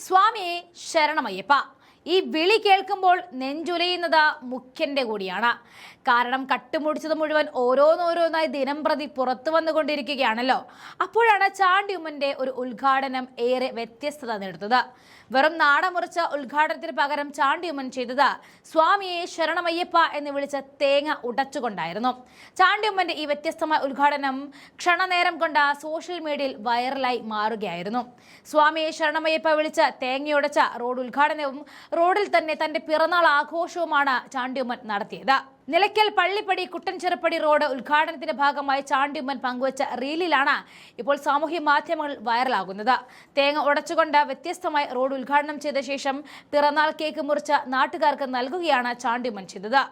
സ്വാമിയെ ശരണമയ്യപ്പ. ഈ വിളി കേൾക്കുമ്പോൾ നെഞ്ചുലയുന്നത് മുഖ്യന്റെ കൂടിയാണ്. കാരണം കട്ടുമുടിച്ചത് മുഴുവൻ ഓരോന്നോരോന്നായി ദിനം പ്രതി പുറത്തു വന്നുകൊണ്ടിരിക്കുകയാണല്ലോ. അപ്പോഴാണ് ചാണ്ടിയുമ്മന്റെ ഒരു ഉദ്ഘാടനം ഏറെ വ്യത്യസ്തത നേടുന്നത്. വെറും നാടമുറിച്ച ഉദ്ഘാടനത്തിന് പകരം ചാണ്ടിയുമ്മൻ ചെയ്തത് സ്വാമിയെ ശരണമയ്യപ്പ എന്ന് വിളിച്ച് തേങ്ങ ഉടച്ചുകൊണ്ടായിരുന്നു. ചാണ്ടിയുമ്മന്റെ ഈ വ്യത്യസ്തമായ ഉദ്ഘാടനം ക്ഷണനേരം കൊണ്ട് സോഷ്യൽ മീഡിയയിൽ വൈറലായി മാറുകയായിരുന്നു. സ്വാമിയെ ശരണമയ്യപ്പ വിളിച്ച് തേങ്ങയുടച്ച റോഡ് ഉദ്ഘാടനവും റോഡിൽ തന്നെ തന്റെ പിറന്നാൾ ആഘോഷവുമാണ് ചാണ്ടിയുമ്മൻ നടത്തിയത്. നിലയ്ക്കൽ പള്ളിപ്പടി കുട്ടൻചെറുപ്പടി റോഡ് ഉദ്ഘാടനത്തിന്റെ ഭാഗമായി ചാണ്ടിയുമ്മൻ പങ്കുവച്ച റീലിലാണ് ഇപ്പോൾ സാമൂഹ്യ മാധ്യമങ്ങളിൽ വൈറലാകുന്നത്. തേങ്ങ ഉടച്ചുകൊണ്ട് വ്യത്യസ്തമായി റോഡ് ഉദ്ഘാടനം ചെയ്ത ശേഷം പിറന്നാൾ കേക്ക് മുറിച്ച് നാട്ടുകാർക്ക് നൽകുകയാണ് ചാണ്ടിയുമ്മൻ ചെയ്തത്.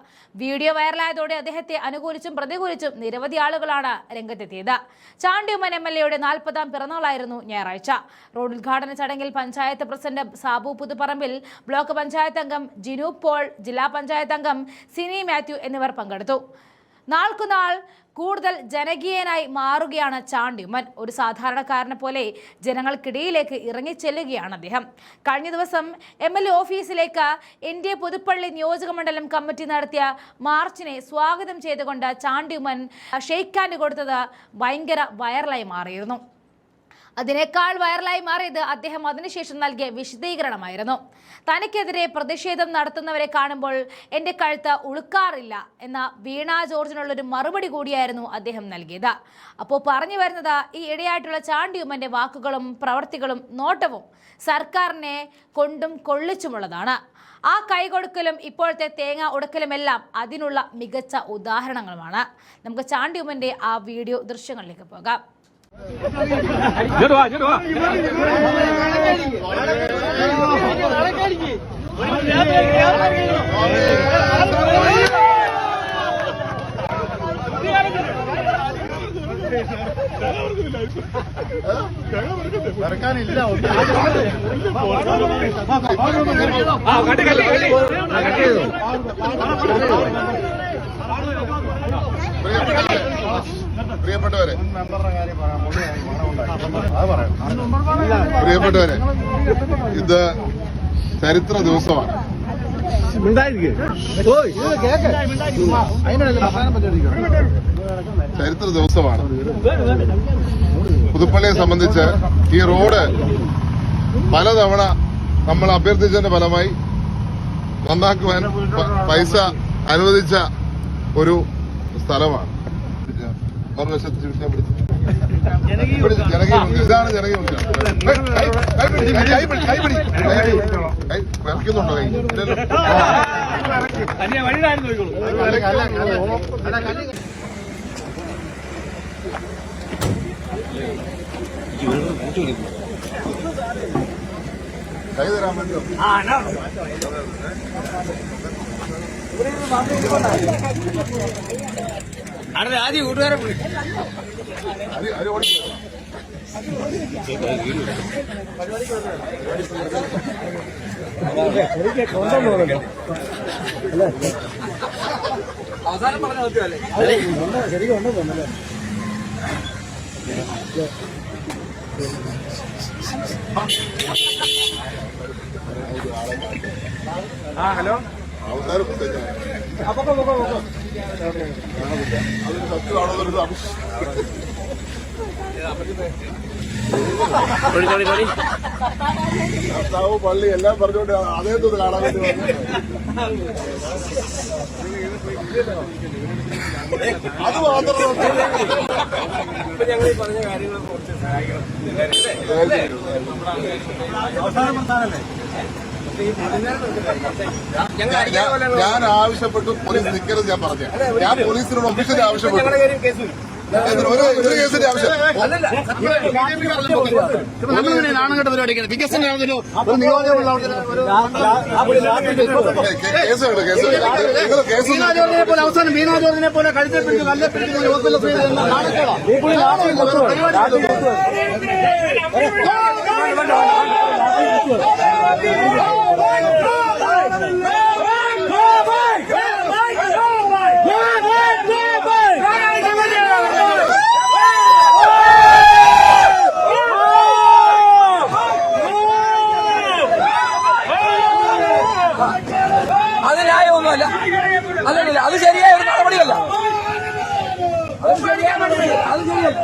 വീഡിയോ വൈറലായതോടെ അദ്ദേഹത്തെ അനുകൂലിച്ചും പ്രതികൂലിച്ചും നിരവധി ആളുകളാണ് രംഗത്തെത്തിയത്. ചാണ്ടിയുമ്മൻ MLA യുടെ 40ാം പിറന്നാളായിരുന്നു ഞായറാഴ്ച. റോഡ് ഉദ്ഘാടന ചടങ്ങിൽ പഞ്ചായത്ത് പ്രസിഡന്റ് സാബു പുതുപ്പറമ്പിൽ, ബ്ലോക്ക് പഞ്ചായത്ത് അംഗം ജിനു പോൾ, ജില്ലാ പഞ്ചായത്ത് അംഗം സിനി മാത്യു എന്നിവർ പങ്കെടുത്തു. നാൾക്കുനാൾ കൂടുതൽ ജനകീയനായി മാറുകയാണ് ചാണ്ടിയുമ്മൻ. ഒരു സാധാരണക്കാരനെ പോലെ ജനങ്ങൾക്കിടയിലേക്ക് ഇറങ്ങിച്ചെല്ലുകയാണ് അദ്ദേഹം. കഴിഞ്ഞ ദിവസം MLA ഓഫീസിലേക്ക് NDA പുതുപ്പള്ളി നിയോജകമണ്ഡലം കമ്മിറ്റി നടത്തിയ മാർച്ചിനെ സ്വാഗതം ചെയ്തുകൊണ്ട് ചാണ്ടിയുമ്മൻ ഷെയ്ക്ക് ഹാൻഡ് കൊടുത്തത് ഭയങ്കര വൈറലായി മാറിയിരുന്നു. അതിനേക്കാൾ വൈറലായി മാറിയത് അദ്ദേഹം അതിനുശേഷം നൽകിയ വിശദീകരണമായിരുന്നു. തനിക്കെതിരെ പ്രതിഷേധം നടത്തുന്നവരെ കാണുമ്പോൾ എന്റെ കഴുത്ത് ഉളുക്കാറില്ല എന്ന വീണ ജോർജിനുള്ളൊരു മറുപടി കൂടിയായിരുന്നു അദ്ദേഹം നൽകിയത്. അപ്പോൾ പറഞ്ഞു വരുന്നത് ഈ ഇടയായിട്ടുള്ള ചാണ്ടിയുമ്മന്റെ വാക്കുകളും പ്രവർത്തികളും നോട്ടവും സർക്കാരിനെ കൊണ്ടും കൊള്ളിച്ചുമുള്ളതാണ്. ആ കൈകൊടുക്കലും ഇപ്പോഴത്തെ തേങ്ങ ഉടക്കലുമെല്ലാം അതിനുള്ള മികച്ച ഉദാഹരണങ്ങളുമാണ്. നമുക്ക് ചാണ്ടിയുമ്മന്റെ ആ വീഡിയോ ദൃശ്യങ്ങളിലേക്ക് പോകാം. പ്രിയപ്പെട്ടവരെ, ഇത് ചരിത്ര ദിവസമാണ്. ചരിത്ര ദിവസമാണ്. പുതുപ്പള്ളിയെ സംബന്ധിച്ച് ഈ റോഡ് പലതവണ നമ്മൾ അഭ്യർത്ഥിച്ചതിന്റെ ഫലമായി നന്നാക്കുവാൻ പൈസ അനുവദിച്ച ഒരു സ്ഥലമാണ്. മറുവശത്ത് ഇതാണ് ജനകീയ വരയ്ക്കുന്നുണ്ടോ? കൈ തരാൻ പറ്റുമോ? ആദ്യം കൂട്ടുകാരെ അവസാനം പറഞ്ഞ ശരിക്കും ഉണ്ടോ തോന്നല്ലേ? ഹലോ, അവസാനം അതിന് സത്യമാണോന്നൊരു കർത്താവ് പള്ളി എല്ലാം പറഞ്ഞുകൊണ്ട് അതേതൊന്ന് കാണാൻ വേണ്ടി വന്നു. അത് മാത്രം ഞങ്ങൾ ഈ പറഞ്ഞ കാര്യങ്ങളെ കുറിച്ച് സഹായിക്കണം. ഞാൻ ആവശ്യപ്പെട്ടു പോലീസ് നിൽക്കരുത്. ഞാൻ പറഞ്ഞു, ഞാൻ പോലീസിനോട് ഒഫീഷ്യലി ആവശ്യപ്പെട്ടു. ഒരു കേസിന്റെ ആവശ്യം നാണംകെട്ട പരിപാടിക്കാണ്. വികസനമാണല്ലോ പോലെ അവസാനം ബീനാ ജോർജിനെ പോലെ കഴുത്തെ പിടിച്ച് കല്ലെ പിടിച്ച് അത് ന്യായമൊന്നുമല്ല. അല്ലല്ല, അത് ശരിയായ ഒരു നടപടിയല്ല. അത് ശരിയായ നടപടിയല്ല. അത് ശരിയല്ല.